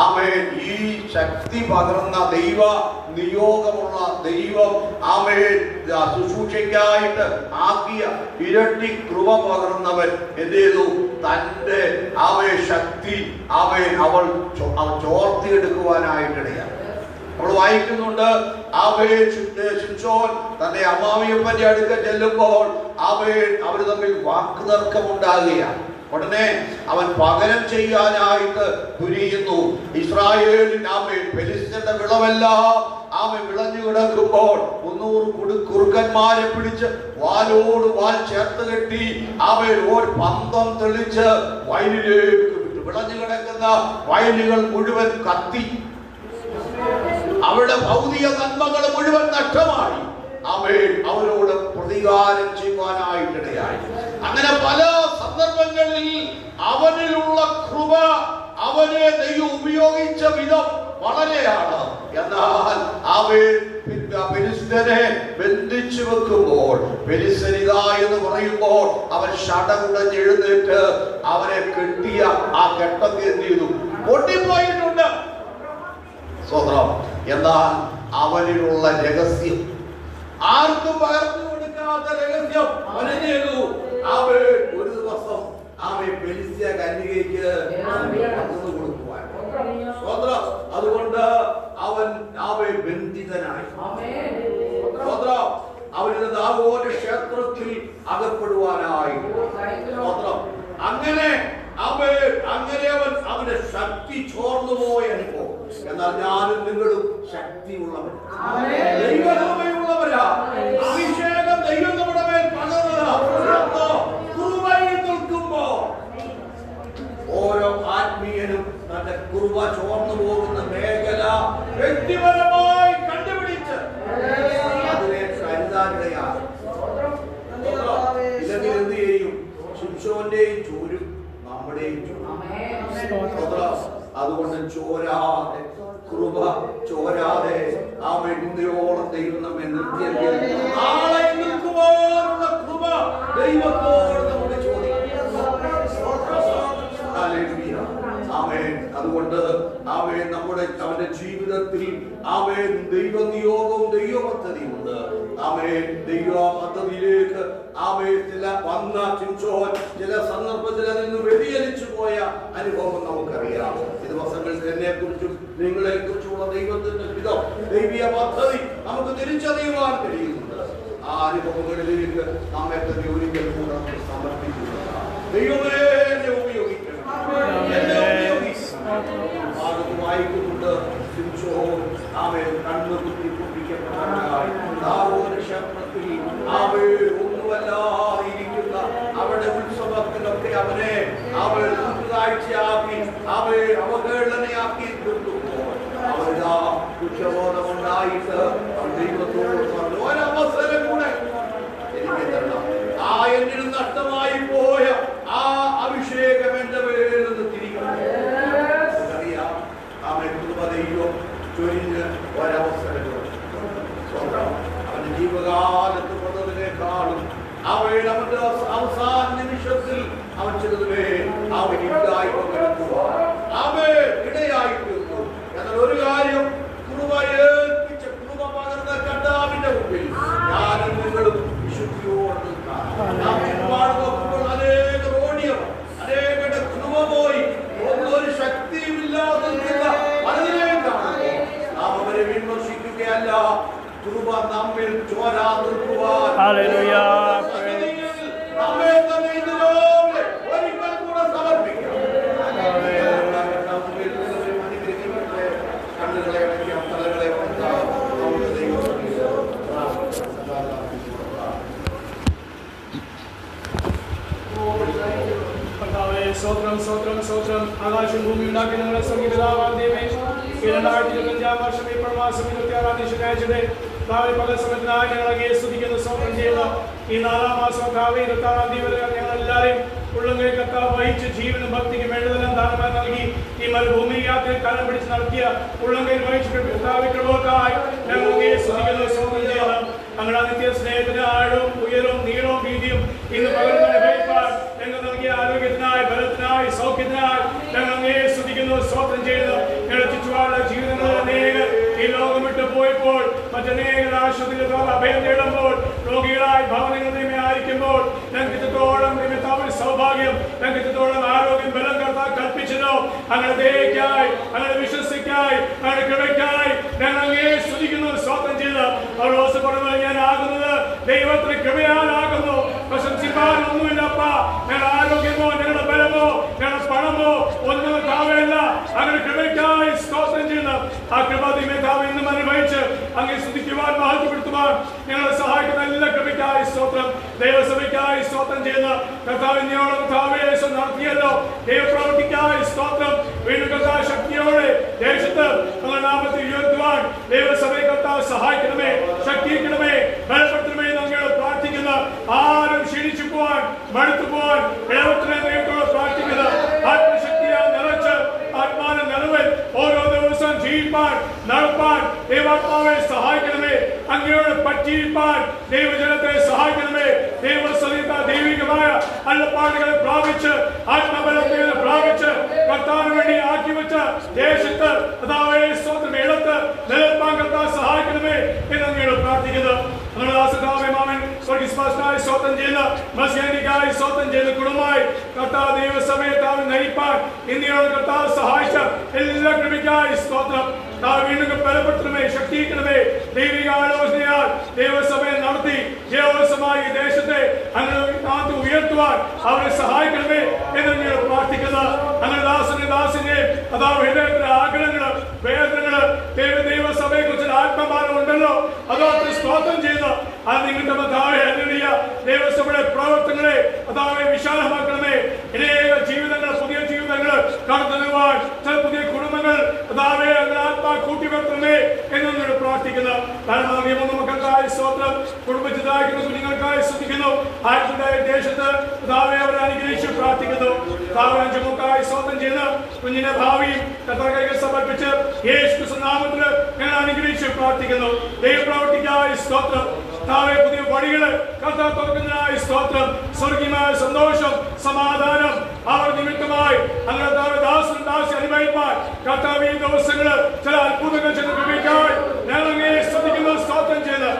ആമേൻ ഈ ശക്തി പകർന്ന ദൈവ നിയോഗമുള്ള ദൈവം ആമേൻ ശുശ്രൂഷയ്ക്കായിട്ട് ആക്കിയ ഇരട്ടി കൃപ പകർന്നവൻ എന്ത് ചെയ്തു? തന്റെ ശക്തി അവൾ ചോർത്തിയെടുക്കുവാനായിട്ടിടയാണ്. നമ്മൾ വായിക്കുന്നുണ്ട്. ശിംശോൻ തന്റെ അമ്മാവിയപ്പന്റെ അടുക്ക ചെല്ലുമ്പോൾ അവർ തമ്മിൽ വാക്കുതർക്കമുണ്ടാകുകയാണ്. ഉടനെ അവൻ പകരം ചെയ്യാനായിട്ട് തുനിയുന്നു. ഇസ്രായേലിന് ഫെലിസ്ത്യന്റെ വിളവെല്ലാം വിളഞ്ഞു കിടക്കുമ്പോൾ 300 കുറുക്കന്മാരെ പിടിച്ച് വാലോട് വാൽ ചേർത്ത് കെട്ടി ഒരു പന്തം തെളിച്ച് വയലിലേക്ക് വിട്ടു. വിളഞ്ഞു കിടക്കുന്ന വയലുകൾ മുഴുവൻ കത്തി, അവരുടെ ഭൗതിക നന്മകൾ മുഴുവൻ നഷ്ടമായി. അവരോട് പ്രതികാരം ചെയ്യുവാനായിട്ടിടയായി. അങ്ങനെ പല സന്ദർഭങ്ങളിൽ അവനിലുള്ള കൃപ അവനെ ദൈവം ഉപയോഗിച്ച വിധം വളരെയാണ്. എന്നാൽ ഫെലിസ്ത്യനെ ബന്ധിച്ചു വെക്കുമ്പോൾ, ഫെലിസ്ത്യനിത എന്ന് പറയുമ്പോൾ അവൻ ഷടകുടഞ്ഞ് എഴുന്നേറ്റ് അവനെ കെട്ടിയ ആ കെട്ടത്തിൽ എന്ത് ചെയ്തു? പൊട്ടിപ്പോയിട്ടുണ്ട്. സ്വതന്ത്രം. എന്നാൽ അവനിലുള്ള രഹസ്യം ആർക്കും പകർന്നു കൊടുക്കാത്ത രഹസ്യം അവനെ ചെയ്തു. ഒരു ദിവസം ഫെലിസ്ത്യ കന്യകയ്ക്ക് കൊടുക്കുവാൻ. സ്വതന്ത്രം. അതുകൊണ്ട് അവൻ ബന്ധിതനായി. സ്വതന്ത്രം. അവന് ദാവോദ ക്ഷേത്രത്തിൽ അകപ്പെടുവാനായി. സ്വതന്ത്രം. അങ്ങനെ അവന്റെ ശക്തി ചോർന്നുപോയ അനുഭവം. എന്നാൽ ഞാനും നിങ്ങളും ശക്തിയുള്ളവരാ, ദൈവകൃപയുള്ളവരാ. അഭിഷേകം ദൈവം നമ്മുടെ മേൽ പകർന്നതാ. കൃപയിൽ നിൽക്കുമ്പോ ഓരോ ആത്മീയനും തന്റെ കൃപ ചോർന്നു പോകുന്ന മേഖല വ്യക്തിപരമായി കണ്ടുപിടിച്ച് അതിനെ കരുതാനിടയാണ്. ഇല്ലെങ്കിൽ എന്ത് ചെയ്യും? ശിംശോന്റെയും ചോരും നമ്മുടെയും ചോരും. അതുകൊണ്ട് ചോരാതെ കൃപ ചോരാതെ ആമേൻ കുന്തിയോളം ദൈവം നമ്മെ നിർത്തിയെങ്കിൽ നാളെ നിൽക്കുവാനുള്ള കൃപ ദൈവത്തോട് നമുക്ക് ചോദിക്കാം. ആമേൻ. അതുകൊണ്ട് ആമേൻ അവന്റെ ജീവിതത്തിൽ ആമേൻ ദൈവനിയോഗവും ദൈവ പദ്ധതിയുണ്ട്. ആമേൻ. ദൈവ പദ്ധതിയിലേക്ക് ആമേൻ ചില സന്ദർഭത്തിൽ നിന്ന് വ്യതിചലിച്ചു പോയ അനുഭവം നമുക്കറിയാം. ഈ ദിവസങ്ങളിൽ എന്നെ കുറിച്ചും നിങ്ങളെ കുറിച്ചുള്ള ദൈവത്തിന്റെ ഹിതം, ദൈവീയ പദ്ധതി നമുക്ക് തിരിച്ചറിയുവാൻ കഴിയുന്നുണ്ട്. ആ അനുഭവങ്ങളിലേക്ക് നമ്മെ തന്നെ ഒരിക്കൽ കൂടെ സമർപ്പിക്കുക. ദൈവമേ എന്നെ ഉപയോഗിക്കണം, എന്നെ വായിക്കുന്നുണ്ട്. കണ്ണു കുത്തി പൊട്ടിക്കപ്പെട്ടവനായി ഒന്നുമല്ലാതിരിക്കുന്ന അവരുടെ ഉത്സവത്തിലൊക്കെ അവനെ കാഴ്ചയാക്കി അവഹേളനയാക്കി തീർത്തുമ്പോൾ അവരുടെ കുറ്റബോധമുണ്ടായിട്ട് ദൈവത്തോട് പറഞ്ഞു, ഒരവസരം കൂടെ എനിക്ക് തരണം. ആ എന്നിൽ നഷ്ടമായി പോയ ആ അഭിഷേകം എന്റെ പേരിൽ നിന്ന് തിരികെ അറിയാം. ദൈവം ചൊരിഞ്ഞ് ഒരവസരം അവന്റെ ജീവകാലത്ത് വന്നതിനേക്കാളും അവയുടെ അവന്റെ അവസാന നിമിഷത്തിൽ അവൻ ചെറുതുവേ അവൻ ഇടയായി തീർന്നു. എന്നാൽ ഒരു കാര്യം, കൃപ ഏൽപ്പിച്ച കൃപ പകർന്ന കർത്താവിന്റെ മുമ്പിൽ ഞാനും നിങ്ങളും വിശുദ്ധിയോട് അനേക റോഡിയം അനേകരുടെ കൃപ പോയി ഒന്നൊരു ശക്തിയുമില്ലാതെ പലതിലേക്കാണ് നാം അവരെ വിമർശിക്കുകയല്ല, കൃപ നമ്മിൽ ചോരാ നിർത്തുവാൻ നമ്മെ തന്നെ ഇതിലോടെ ഒരിക്കൽ കൂടെ സമർപ്പിക്കാം. കണ്ണുകളെ അടയ്ക്കാം, തലകളെ വണക്കാം. സ്തോത്രം സ്തോത്രം സ്തോത്രം. ആകാശം ഭൂമി ഉണ്ടാക്കി ഞങ്ങളെ സംഗീതമാവാൻ ദൈവമേ, 2025 വർഷം ഏപ്രിൽ മാസം 26 ശനിയാഴ്ചയുടെ പല സമയത്തിനായി ഞങ്ങൾ അങ്ങയെ സ്തുതിക്കുന്ന സ്തോത്രം ചെയ്യുന്ന ഈ 4 മാസം 26 തീയതി വരെ ഞങ്ങൾ എല്ലാവരെയും ഉള്ളങ്കൈ കർത്താവ് വഹിച്ച് ജീവനും ഭക്തിക്ക് വേണ്ടതെല്ലാം ദാനമായി നൽകി ഈ മരുഭൂമി യാത്രയിൽ കാലം പിടിച്ച് നടത്തിയ ഉള്ളങ്കൈ വഹിച്ച് കർത്താവിക്കായി ഞങ്ങൾ അങ്ങയെ സ്തുതിക്കുന്ന സ്തോത്രം ചെയ്യുന്ന ഞങ്ങളുടെ നിത്യ സ്നേഹത്തിന് ആഴവും ഉയരവും നീളവും വീതിയും ഇന്ന് പകർന്ന് അനുഭവിക്കാൻ ഞങ്ങൾ നൽകിയ ആരോഗ്യത്തിനായി ബലത്തിനായി സൗഖ്യത്തിനായി ഞങ്ങൾ അങ്ങയെ സ്തുതിക്കുന്നു സ്തോത്രം ചെയ്യുന്നു. ഞങ്ങളുടെ ചുറ്റുപാടുള്ള ജീവിതങ്ങളിൽ അനേകർ ഈ ലോകം വിട്ടു പോയപ്പോൾ മറ്റനേകർ ആശുപത്രിയിൽ അഭയം തേടുമ്പോൾ രോഗികളായി ഭവനങ്ങളിൽ ആയിരിക്കുമ്പോൾ ഞങ്ങൾക്ക് ഇത്രത്തോളം സൗഭാഗ്യം, ഞങ്ങൾക്ക് ഇത്രത്തോളം ആരോഗ്യം ബലം കൽപ്പിച്ചതോ അങ്ങനെ ദയക്കായി അങ്ങനെ വിശ്വസിക്കായി അങ്ങനെ കൃപയ്ക്കായി ഞങ്ങൾ അങ്ങയെ സ്തുതിക്കുന്നു സ്തോത്രം ചെയ്ത് അവർ പറഞ്ഞു, ഞാൻ ആകുന്നത് ദൈവത്തിന് കൃപയാലാകുന്നു, പ്രശംസിക്കാൻ ഒന്നുമില്ലപ്പ. ഞങ്ങളുടെ ആരോഗ്യമോ ഞങ്ങളുടെ ബലമോ ഞങ്ങളുടെ പണമോ ഒന്നും താവല്ല, അങ്ങനെ കൃപയ്ക്കായി സ്തോത്രം ചെയ്യുന്ന ആ കൃപാതിമേധാവ് ഇന്നും അനുഭവിച്ച് അങ്ങേ സ്തുതിക്കുവാൻ മഹത്വപ്പെടുത്തുവാൻ ഞങ്ങളെ സഹായിക്കുന്ന എല്ലാ കൃപയ്ക്കായി സ്തോത്രം. ദൈവസഭയ്ക്കായി സ്തോത്രം ചെയ്യുന്ന കർത്താവിനോട് കർത്താവേശം നടത്തിയല്ലോ ദൈവപ്രവൃത്തിക്കായി സ്തോത്രം. വീണ്ടും കർത്താവ് ശക്തിയോടെ ദേശത്ത് ഞങ്ങളുടെ നാമത്തിൽ ഉയർത്തുവാൻ ദൈവസഭയെ കർത്താവ് സഹായിക്കണമേ, ശക്തിക്കണമേ, ബലപ്പെടുത്തണമേ ഞങ്ങൾ പ്രാർത്ഥിക്കുന്ന ആരും ക്ഷീണിച്ചു പോവാൻ മടുത്തു പോവാൻ ഇടവത്തിനെ ദൈവത്തോട് പ്രാർത്ഥിക്കുന്ന ആത്മശക്തിയാൽ നിറച്ച് ആത്മാന നിലവിൽ ഓരോ ദിവസം ജീവിപ്പാൻ നടപ്പാൻ ദൈവാത്മാവെ സഹായിക്കണമേ, അങ്ങയോട് പറ്റിയിരിപ്പാൻ ദൈവജനത്തെ സഹായിക്കണമേ. ദൈവികമായ അള്ളപ്പാടുകളെ പ്രാപിച്ച് ആത്മബലത്തെ പ്രാപിച്ച് കർത്താവിന് വേണ്ടി ആക്കി വെച്ച ദേശത്ത് സ്വന്തം ഇടത്ത് നിലനിൽപ്പാൻ കർത്താവ് സഹായിക്കണമേ എന്ന് അങ്ങയോട് പ്രാർത്ഥിക്കുന്നത്. സ്വന്തം ചെയ്യുന്ന മസ്യാനിക്കായി സ്വന്തം ചെയ്ത കുടുംബമായി കർത്താവ് ദൈവസഭയെ താവ് നയിപ്പാൻ ഇന്ത്യയോട് കർത്താവ് സഹായിച്ച എല്ലാ കൃപയ്ക്കായി സ്തോത്രം. വീണ്ടും ബലപ്പെടുത്തണമേ, ശക്തിക്കണമേ. ദൈവിക ആലോചനയാൽ ദൈവസഭയെ നടത്തി ജയോത്സവമായി ഈ ദേശത്തെ അങ്ങനെ ഉയർത്തുവാൻ അവരെ സഹായിക്കണമേ എന്ന് പ്രാർത്ഥിക്കുന്ന അങ്ങനെ ദാസിന്റെ ഹൃദയത്തിലെ ആഗ്രഹങ്ങള് വേദനകള് ദൈവസഭയെ കുറിച്ച് ആത്മഭാരം ഉണ്ടല്ലോ, അതോട്ട് സ്തോത്രം ചെയ്ത് അത് നിങ്ങളുടെ ദൈവസഭയുടെ പ്രവർത്തനങ്ങളെ വിശാലമാക്കണമേ. അനേക ജീവിതങ്ങൾ, പുതിയ ജീവിതങ്ങൾ കടന്നു വരുവാൻ ചില പുതിയ കുടുംബങ്ങൾ കൂട്ടിവെക്കണമേ എന്ന് പ്രാർത്ഥിക്കുന്നു. പ്രാർത്ഥിക്കുന്നു. ധാരാളം 3 മക്കൾക്കായി സ്തോത്രം. കുടുംബത്തിലായിരിക്കുന്ന കുഞ്ഞുങ്ങൾക്കായി സ്തുതിക്കുന്നു. ആയിട്ടുണ്ടായ ദേശത്ത് കർത്താവേ അവരെ അനുഗ്രഹിച്ച് പ്രാർത്ഥിക്കുന്നു. കർത്താവേ 5 മക്കൾക്കായി സ്തോത്രം ചെയ്യുന്നു. കുഞ്ഞിന്റെ ഭാവിയും കർത്താവിനെ സമർപ്പിച്ച് യേശുക്രിസ്തു നാമത്തിൽ ഞങ്ങൾ അനുഗ്രഹിച്ച് പ്രാർത്ഥിക്കുന്നു. ദൈവപ്രവൃത്തിക്കായി സ്തോത്രം. കർത്താവേ പുതിയ വഴികള് കർത്താവ് തുറക്കുന്നതിനായി സ്തോത്രം. സ്വർഗീയമായ സന്തോഷം സമാധാനം അവർ നിമിത്തമായി അങ്ങനെ ദാസൻ ദാസി അനുഭവിപ്പാൻ കർത്താവ് ഈ ദിവസങ്ങള് ചില അത്ഭുതങ്ങൾ ചെയ്ത് ഉപയോഗിക്കാൻ ഞങ്ങൾ അങ്ങനെ സ്തുതിക്കുന്നു. സ്തോത്രം ചെയ്ത്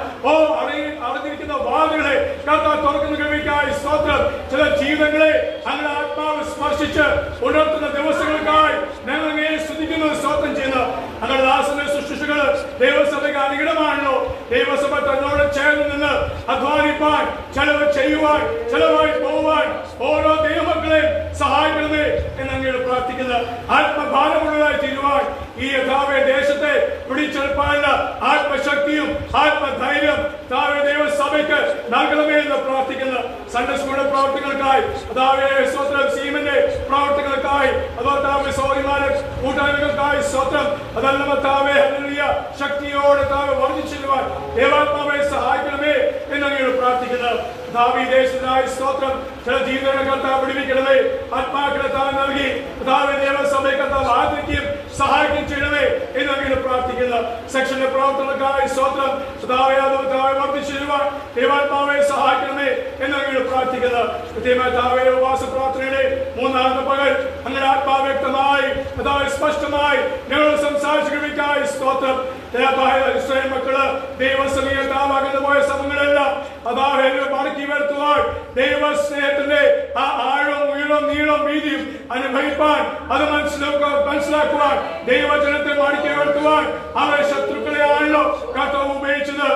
അറിഞ്ഞിരിക്കുന്ന വാതിലുകളെ കർത്താവ് തുറക്കുന്ന ഉപയോഗിക്കായി സ്തോത്രം. ചില ജീവിതങ്ങളെ അങ്ങനെ ആത്മാവ് സ്പർശിച്ച് ഉണർത്തുന്ന ദിവസങ്ങൾക്കായി ഞങ്ങൾ അങ്ങനെ സ്തുതിക്കുന്നു. സ്തോത്രം ചെയ്യുന്നു. അങ്ങനെ ദാസന്റെ ശുശ്രൂഷകള് ദൈവസഭയ്ക്ക് അനുഗ്രഹമാണല്ലോ. ദൈവസഭ തന്നോട് ചേർന്ന് നിന്ന് അധ്വാനിപ്പാൻ ചെലവ് ചെയ്യുവാൻ ചെലവായി പോവാൻ ഓരോ ദൈവമക്കളെയും സഹായിക്കണമേ എന്ന് അങ്ങോട്ട് പ്രാർത്ഥിക്കുന്നത്. ആത്മഭാരമുള്ളതായി തീരുവാൻ ഈ യഥാവേ ദേശത്തെ പിടിച്ചെടുപ്പാനുള്ള ആത്മശക്തിയും ആത്മധൈര്യം താവേ ദൈവസഭയ്ക്ക് നൽകണമേ എന്ന് പ്രാർത്ഥിക്കുന്നു. സൺഡേ സ്കൂളിലെ പ്രവർത്തനങ്ങൾക്കായി അതാവേ സ്വത്രം സീമന്റെ പ്രവർത്തനങ്ങൾക്കായി അതോട്ടാവേ സൗരിമാരെ കൂട്ടായ്മകൾക്കായി സ്വത്രം അതല്ല താവേ ഹല്ലേലൂയ ശക്തിയോടെ താവേ വർദ്ധിച്ചിരുവാൻ ദൈവാത്മാവെ സഹായിക്കണമേ എന്നങ്ങോട്ട് പ്രാർത്ഥിക്കുന്നു. താവേ ദേശത്തിനായി സ്തോത്രം. ചില ജീവിതങ്ങളെ കർത്താവ് വിടുവിക്കണമേ. ആത്മാക്കളെ താൻ നൽകി താവേ ദൈവസഭയെ കർത്താവ് ആദരിക്കുകയും സഹായിക്കുകയും ചെയ്യണമേ എന്നങ്ങോട്ട് പ്രാർത്ഥിക്കുന്നു. സെക്ഷന്റെ പ്രവർത്തനങ്ങൾക്കായി സ്തോത്രം. വർദ്ധിച്ചിരുവാൻ ദൈവാത്മാവെ സഹായിക്കണമേ എന്നങ്ങോട്ട് പ്രാർത്ഥിക്കുന്നു. കൃത്യമായ താവേ ഉപവാസ പ്രാർത്ഥനയുടെ 3-ാമത്തെ പകൽ അങ്ങനെ ആത്മാവ്യക്തമായി അതായത് സ്പഷ്ടമായി ഞങ്ങൾ സംസാരിച്ചുകൾക്കായി സ്തോത്രം. ഇസ്രായേൽ മക്കള് ദൈവസഭയെ താവാകുന്ന പോയ സമയങ്ങളെല്ലാം അതായത് മടക്കി വരുത്തുവാൻ ദൈവ സ്നേഹത്തിന്റെ ആ ആഴവും ഉയരവും നീളവും വീതിയും അനുഭവിപ്പാൻ അത് മനസ്സിലാക്കുവാൻ ദൈവജനത്തെ മടക്കി വരുത്തുവാൻ അവരെ ശത്രുക്കളെ ആണല്ലോ കർത്താവ് ഉപയോഗിച്ചത്.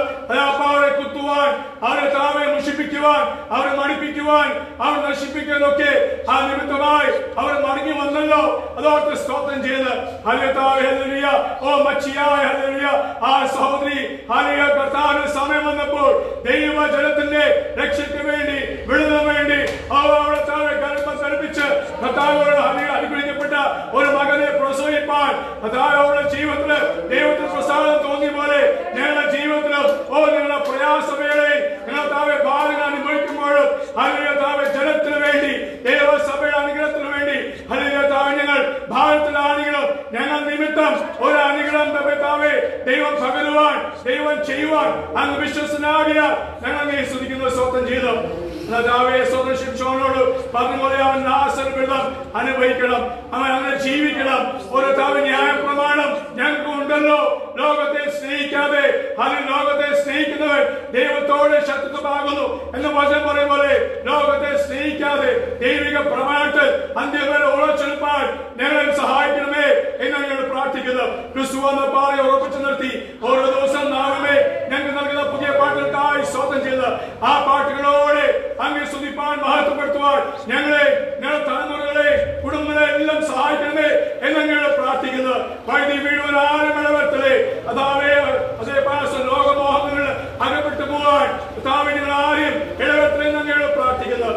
അവരെ കുത്തുവാൻ അവരെ താവെ മുഷിപ്പിക്കുവാൻ അവരെ മടിപ്പിക്കുവാൻ അവർ നശിപ്പിക്കാനൊക്കെ ആ നിമിത്തമായി അവർ മടങ്ങി വന്നല്ലോ. അതോർത്ത് സ്തോത്രം ചെയ്ത് ഹല്ലേലൂയ ഓ മച്ചിയായ ഹല്ലേലൂയ ആ സഹോദരി ഹല്ലേലൂയ കർത്താവിന്റെ സമയം വന്നപ്പോൾ ദൈവജനത്തിന്റെ രക്ഷയ്ക്ക് വേണ്ടി വിടുതലിന് വേണ്ടി അവളെ താവെ ഗർഭം ധരിപ്പിച്ച് കർത്താവിനോട് അനുഗ്രഹിക്കപ്പെട്ട ഒരു മകനെ പ്രസവിപ്പാൻ അതായത് അവളുടെ ജീവിതത്തില് ദൈവത്തിന് പ്രസാദം തോന്നിയ പോലെ ഞങ്ങളുടെ ജീവിതത്തിലും നിങ്ങളുടെ പ്രയാസവേളയിൽ നിങ്ങൾ താവെ ബാധകൾ അനുഭവിക്കുമ്പോഴും ഹല്ലേലൂയ താവെ ജനത്തിന് വേണ്ടി ദൈവസഭയുടെ അനുഗ്രഹത്തിന് വേണ്ടി ഹല്ലേലൂയ താവെ ഞങ്ങൾ ഭാരതത്തിലാണെങ്കിലും ഞങ്ങൾ നിമിത്തം ഒരു അനുഗ്രഹം താവെ ദൈവം പകരുവാൻ ദൈവം ചെയ്യുവാൻ അങ്ങ് വിശ്വസനാകിയാൽ ഞങ്ങൾ നീ സ്തുതിക്കുന്ന സ്വന്തം ചെയ്തു. ശിംശോനോട് പറഞ്ഞുപോലെ അവൻ നാശനം അനുഭവിക്കണം. അവൻ അങ്ങനെ ജീവിക്കണം. ഒരു താവെ ന്യായ പ്രമാണം ഞങ്ങൾക്ക് ഉണ്ടല്ലോ. ലോകത്തെ സ്നേഹിക്കാതെ അതിൽ ലോകത്തെ സ്നേഹിക്കുന്നവൻ ദൈവത്തോട് ശത്രുവാകുന്നു എന്ന് വചനം പറയും പോലെ ലോകത്തെ സ്നേഹിക്കാതെ ദൈവിക പ്രമാണത്തിൽ അന്ത്യം വരെ ഉറച്ചെടുപ്പാൻ ഞങ്ങളെ സഹായിക്കണമേ എന്ന് ഞങ്ങൾ പ്രാർത്ഥിക്കുന്നു. ക്രിസ്തു എന്ന പാറ ഉറപ്പിച്ചു നിർത്തി ഓരോ ദിവസം നാമമേ ഞങ്ങൾക്ക് നൽകുന്ന പുതിയ പാട്ടുകൾക്കായി സ്തോത്രം ചെയ്ത് ആ പാട്ടുകളോടെ അങ്ങ് സ്തുതിപ്പാൻ മഹത്വപ്പെടുത്തുവാൻ ഞങ്ങളെ ഞങ്ങളുടെ തലമുറകളെ കുടുംബങ്ങളെ എല്ലാം സഹായിക്കണമേ എന്ന് ഞങ്ങൾ പ്രാർത്ഥിക്കുന്നു. വൈദ്യുതി വീഴുവാൻ ആരും ഇടവരുത്തലേ അതേ ലോകമോഹങ്ങളിൽ അകപ്പെട്ടു പോവാൻ നിങ്ങൾ ആരും ഇടവരുത്തലെന്ന് ഞങ്ങൾ പ്രാർത്ഥിക്കുന്നു.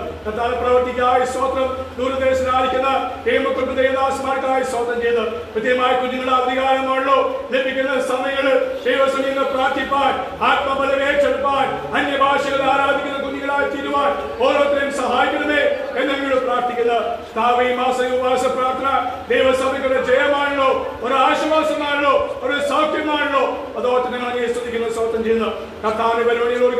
പ്രവർത്തിക്കായി സ്തോത്രം. ദൂരദേശത്തിലായിരിക്കുന്ന ദൈവമക്കൾക്ക് ദേവദാസന്മാർക്കായി സ്തോത്രം ചെയ്ത് കൃത്യമായി കുഞ്ഞുങ്ങളുടെ അധികാരമുള്ളൂ ലഭിക്കുന്ന സമയങ്ങളിൽ ദൈവസമയം പ്രാർത്ഥിപ്പാൻ ആത്മബലമേറ്റെടുപ്പാൻ അന്യഭാഷകൾ ആരാധിക്കുന്ന കുഞ്ഞുങ്ങളായി തീരുവാൻ ഓരോരുത്തരെയും സഹായിക്കണമേ എന്ന് ഞങ്ങൾ പ്രാർത്ഥിക്കുന്നു. താവേ ഈ മാസ ഉപവാസ പ്രാർത്ഥന ദൈവസഭയുടെ ജയമാണല്ലോ, ഒരു ആശ്വാസമാണല്ലോ, ഒരു സൗഖ്യമാണല്ലോ. അതോർത്ത് ഞങ്ങൾ അങ്ങനെ സ്തുതിക്കുന്നു, സ്തോത്രം ചെയ്യുന്നു. കർത്താവിന്റെ പരിപാടികളോട്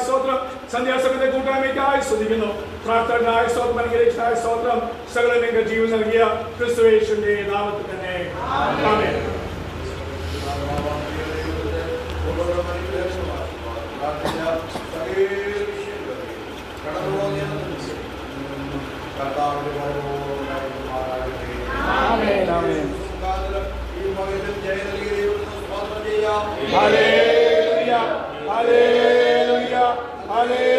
സ്തോത്രം. സന്ധ്യാസമയത്തെ കൂട്ടായ്മയ്ക്കായി സ്തുതിക്കുന്നു. പ്രാർത്ഥനയായി സ്തോത്രം, അനുഗ്രഹിച്ചതായ സ്തോത്രം. സകല നിങ്ങൾക്ക് ജീവൻ നൽകിയ ക്രിസ്തുയേശുവിന്റെ നാമത്തിൽ തന്നെ ആമേൻ. Hallelujah, hallelujah, hallelujah.